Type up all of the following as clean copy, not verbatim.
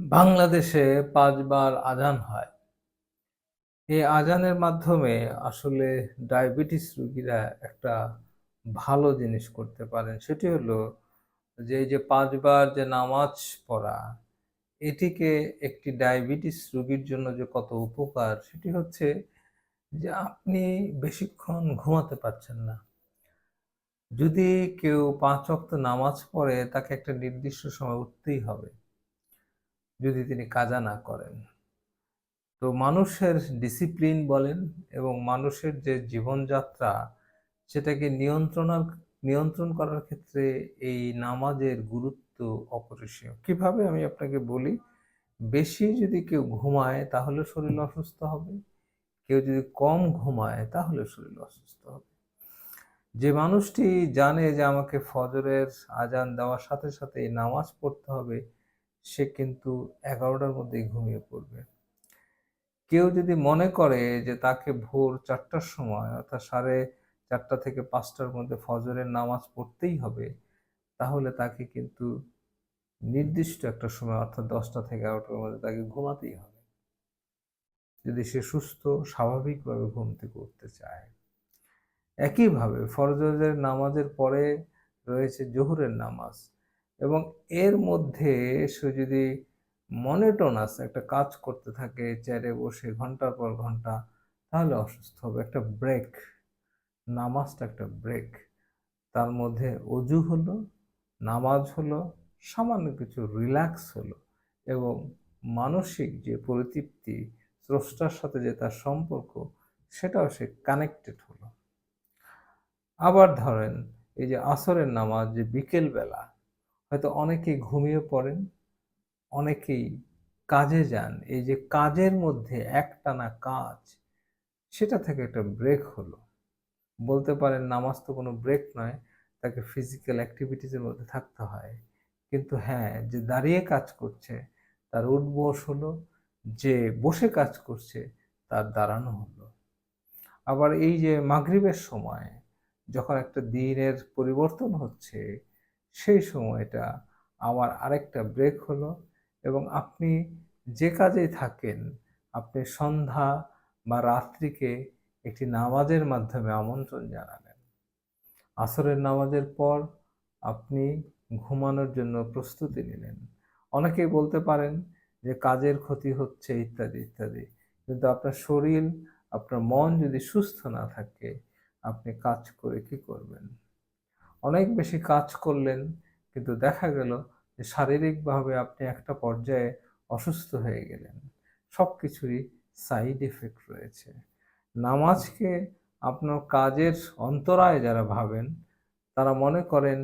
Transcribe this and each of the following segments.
বাংলাদেশে ৫ বার আজান হয়। এই আজানের মাধ্যমে আসলে ডায়াবেটিস রোগীরা একটা ভালো জিনিস করতে পারেন। সেটি হলো যে এই যে ৫ বার যে নামাজ পড়া, এটিকে একটি ডায়াবেটিস রোগীর জন্য যে কত উপকার সেটি হচ্ছে যে আপনি বেশিক্ষণ ঘুমাতে পারছেন না। যদি কেউ ৫ ওয়াক্ত নামাজ পড়ে তাকে একটা নির্দিষ্ট সময় উঠতেই হবে, যদি তিনি কাজা না করেন। তো মানুষের ডিসিপ্লিন বলেন এবং মানুষের যে জীবনযাত্রা সেটাকে নিয়ন্ত্রণ করার ক্ষেত্রে এই নামাজের গুরুত্ব অপরিসীম। কিভাবে আমি আপনাকে বলি, বেশি যদি কেউ ঘুমায় তাহলে শরীর অসুস্থ হবে, কেউ যদি কম ঘুমায় তাহলে শরীর অসুস্থ হবে। যে মানুষটি জানে যে আমাকে ফজরের আজান দেওয়ার সাথে সাথে নামাজ পড়তে হবে, সে কিন্তু ১১টার মধ্যেই ঘুমিয়ে পড়বে। কেউ যদি মনে করে যে তাকে ভোর ৪টার সময় অর্থাৎ ৪:৩০ থেকে ৫টার মধ্যে ফজরের নামাজ পড়তেই হবে, তাহলে তাকে কিন্তু নির্দিষ্ট একটা সময় অর্থাৎ ১০টা থেকে ১১টার মধ্যে তাকে ঘুমাতেই হবে। যদি সে সুস্থ স্বাভাবিকভাবে ঘুম থেকে উঠতে চায়। একইভাবে ফজরের নামাজের পরে রয়েছে জোহরের নামাজ এবং এর মধ্যে সে যদি মনোটোনাস একটা কাজ করতে থাকে চেয়ারে বসে ঘন্টার পর ঘন্টা, তাহলে অসুস্থ হবে। একটা ব্রেক, নামাজটা একটা ব্রেক। তার মধ্যে অজু হলো, নামাজ হলো, সামান্য কিছু রিল্যাক্স হলো এবং মানসিক যে পরিতৃপ্তি, স্রষ্টার সাথে যে তার সম্পর্ক, সেটাও সে কানেক্টেড হলো। আবার ধরেন এই যে আসরের নামাজ যে বিকেল বেলা, হয়তো অনেকেই ঘুমিয়ে পড়েন, অনেকেই কাজে যান। এই যে কাজের মধ্যে একটানা কাজ, সেটা থেকে একটা ব্রেক হলো। বলতে পারেন নামাজ তো কোনো ব্রেক নয়, তাকে ফিজিক্যাল অ্যাক্টিভিটিস এর মধ্যে থাকতে হয়। কিন্তু হ্যাঁ, যে দাঁড়িয়ে কাজ করছে তার উঠবস হলো, যে বসে কাজ করছে তার দাঁড়ানো হলো। আবার এই যে মাগরিবের সময় যখন একটা দিনের পরিবর্তন হচ্ছে, সেই সময়টা আবার আরেকটা ব্রেক হলো এবং আপনি যে কাজেই থাকেন, আপনি সন্ধ্যা বা রাত্রিকে একটি নামাজের মাধ্যমে আমন্ত্রণ জানালেন। আসরের নামাজের পর আপনি ঘুমানোর জন্য প্রস্তুতি নিলেন। অনেকেই বলতে পারেন যে কাজের ক্ষতি হচ্ছে ইত্যাদি, ইত্যাদি। কিন্তু আপনার শরীর, আপনার মন যদি সুস্থ না থাকে, আপনি কাজ করে কি করবেন? অনেক বেশি কাজ করলেন, কিন্তু দেখা গেল যে শারীরিকভাবে আপনি একটা পর্যায়ে অসুস্থ হয়ে গেলেন। সবকিছুরই সাইড ইফেক্ট রয়েছে। নামাজকে আপনার কাজের অন্তরায় যারা ভাবেন, তারা মনে করেন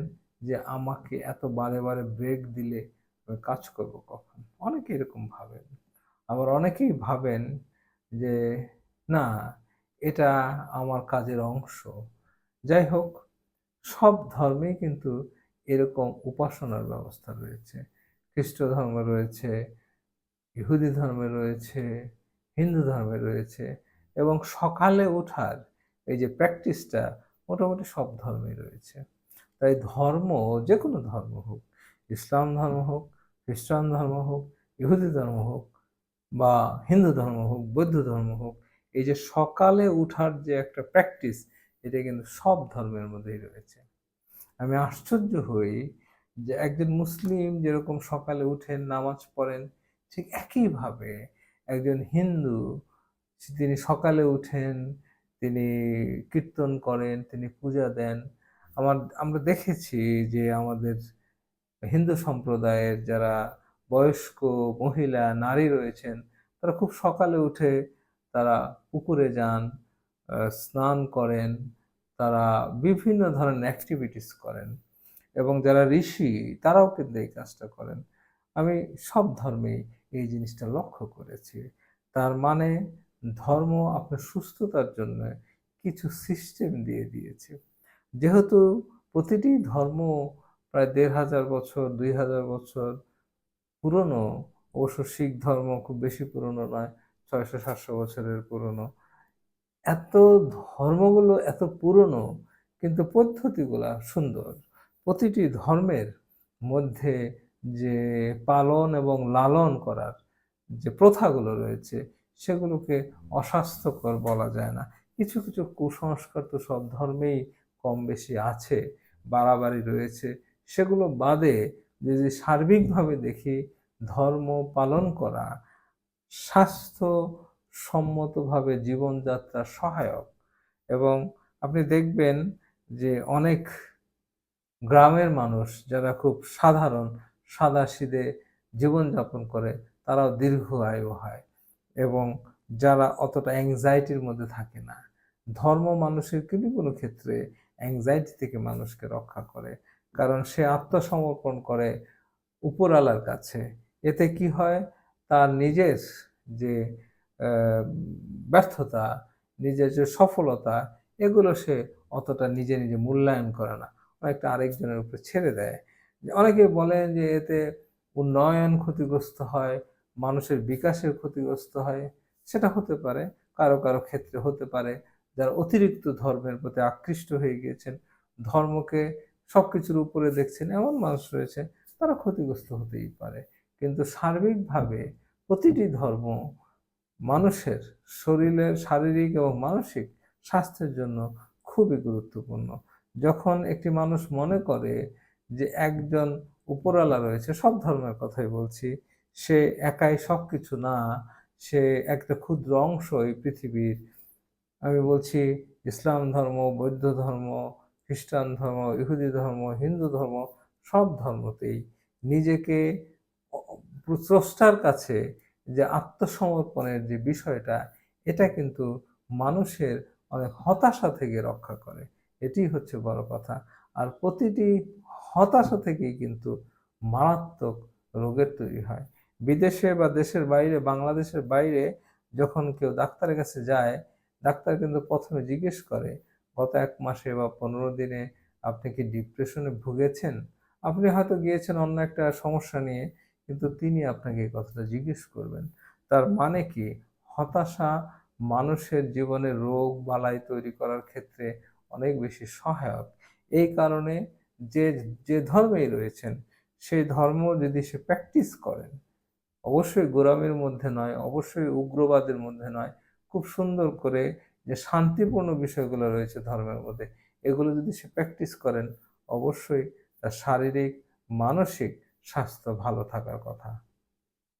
যে আমাকে এত বারে, বারে ব্রেক দিলে আমি কাজ করব কখন? অনেকে এরকম ভাবেন। আবার অনেকেই ভাবেন যে না, এটা আমার কাজের অংশ। যাই হোক, সব ধর্মেই কিন্তু এরকম উপাসনার ব্যবস্থা রয়েছে। খ্রিস্ট ধর্মে রয়েছে, ইহুদি ধর্মে রয়েছে, হিন্দু ধর্মে রয়েছে এবং সকালে ওঠার এই যে প্র্যাকটিসটা মোটামুটি সব ধর্মেই রয়েছে। তাই ধর্ম, যেকোনো ধর্ম হোক, ইসলাম ধর্ম হোক, খ্রিস্টান ধর্ম হোক, ইহুদি ধর্ম হোক বা হিন্দু ধর্ম হোক, বৌদ্ধ ধর্ম হোক, এই যে সকালে উঠার যে একটা প্র্যাকটিস, এটা কিন্তু সব ধর্মের মধ্যেই রয়েছে। আমি আশ্চর্য হই যে একজন মুসলিম যেরকম সকালে উঠেন, নামাজ পড়েন, ঠিক একইভাবে একজন হিন্দু তিনি সকালে উঠেন, তিনি কীর্তন করেন, তিনি পূজা দেন। আমরা দেখেছি যে আমাদের হিন্দু সম্প্রদায়ের যারা বয়স্ক মহিলা, নারী রয়েছেন, তারা খুব সকালে উঠে তারা পুকুরে যান, স্নান করেন, তারা বিভিন্ন ধরনের অ্যাক্টিভিটিস করেন এবং যারা ঋষি তারাও কিন্তু এই কাজটা করেন। আমি সব ধর্মেই এই জিনিসটা লক্ষ্য করেছি। তার মানে ধর্ম আপনার সুস্থতার জন্য কিছু সিস্টেম দিয়ে দিয়েছে। যেহেতু প্রতিটি ধর্ম প্রায় ১৫০০ বছর, ২০০০ বছর পুরনো, অবশ্য শিখ ধর্ম খুব বেশি পুরনো নয়, ৬০০-৭০০ বছরের পুরনো। এত ধর্মগুলো এত পুরনো, কিন্তু পদ্ধতিগুলা সুন্দর। প্রতিটি ধর্মের মধ্যে যে পালন এবং লালন করার যে প্রথাগুলো রয়েছে, সেগুলোকে অস্বাস্থ্যকর বলা যায় না। কিছু, কিছু কুসংস্কার তো সব ধর্মেই কম বেশি আছে, বাড়াবাড়ি রয়েছে। সেগুলো বাদে যদি সার্বিকভাবে দেখি, ধর্ম পালন করা স্বাস্থ্যসম্মতভাবে জীবনযাত্রার সহায়ক। এবং আপনি দেখবেন যে অনেক গ্রামের মানুষ যারা খুব সাধারণ, সাদাসিধে জীবনযাপন করে, তারাও দীর্ঘ আয়ু হয় এবং যারা অতটা অ্যাংজাইটির মধ্যে থাকে না। ধর্ম মানুষের কোনো কোনো ক্ষেত্রে অ্যাংজাইটি থেকে মানুষকে রক্ষা করে। কারণ সে আত্মসমর্পণ করে উপরওয়ালার কাছে। এতে কি হয়? তার নিজের যে অ্যা ব্যর্থতা, নিজের যে সফলতা, এগুলো সে অতটা নিজে, নিজে মূল্যায়ন করে না। অনেকটা আরেকজনের উপরে ছেড়ে দেয়। যে অনেকে বলেন যে এতে উন্নয়ন ক্ষতিগ্রস্ত হয়, মানুষের বিকাশের ক্ষতিগ্রস্ত হয়। সেটা হতে পারে। কারো, কারো ক্ষেত্রে হতে পারে। যারা অতিরিক্ত ধর্মের প্রতি আকৃষ্ট হয়ে গিয়েছেন, ধর্মকে সবকিছুর উপরে দেখছেন, এমন মানুষ রয়েছে, তারা ক্ষতিগ্রস্ত হতেই পারে। কিন্তু সার্বিকভাবে প্রতিটি ধর্ম মানুষের শরীরের শারীরিক এবং মানসিক স্বাস্থ্যের জন্য খুবই গুরুত্বপূর্ণ। যখন একটি মানুষ মনে করে যে একজন উপরওয়ালা রয়েছে, সব ধর্মের কথাই বলছি, সে একাই সবকিছু না, সে একটা ক্ষুদ্র অংশ এই পৃথিবীর। আমি বলছি ইসলাম ধর্ম, বৌদ্ধ ধর্ম, খ্রিস্টান ধর্ম, ইহুদি ধর্ম, হিন্দু ধর্ম, সব ধর্মতেই নিজেকে অ স্রষ্টার কাছে যে আত্মসমর্পণের যে বিষয়টা, এটা কিন্তু মানুষের অনেক হতাশা থেকে রক্ষা করে। এটিই হচ্ছে বড় কথা। আর প্রতিটি হতাশা থেকেই কিন্তু মারাত্মক রোগের তৈরি হয়। বিদেশে বা দেশের বাইরে, বাংলাদেশের বাইরে যখন কেউ ডাক্তারের কাছে যায়, ডাক্তার কিন্তু ১ম এ জিজ্ঞেস করে, "গত ১ মাসে বা ১৫ দিনে আপনি কি ডিপ্রেশনে ভুগেছেন?" আপনি হয়তো গিয়েছেন অন্য একটা সমস্যা নিয়ে, কিন্তু তিনি আপনাকে এই কথাটা জিজ্ঞেস করবেন। তার মানে কি? হতাশা মানুষের জীবনে রোগ-বালাই তৈরি করার ক্ষেত্রে অনেক বেশি সহায়ক। এই কারণে যে, যে ধর্মেই রয়েছেন, সেই ধর্ম যদি সে প্র্যাকটিস করেন, অবশ্যই গোঁড়ামির মধ্যে নয়, অবশ্যই উগ্রবাদের মধ্যে নয়। খুব সুন্দর করে যে শান্তিপূর্ণ বিষয়গুলো রয়েছে ধর্মের মধ্যে, এগুলো যদি সে প্র্যাকটিস করেন, অবশ্যই তার শারীরিক, মানসিক স্বাস্থ্য ভালো থাকার কথা।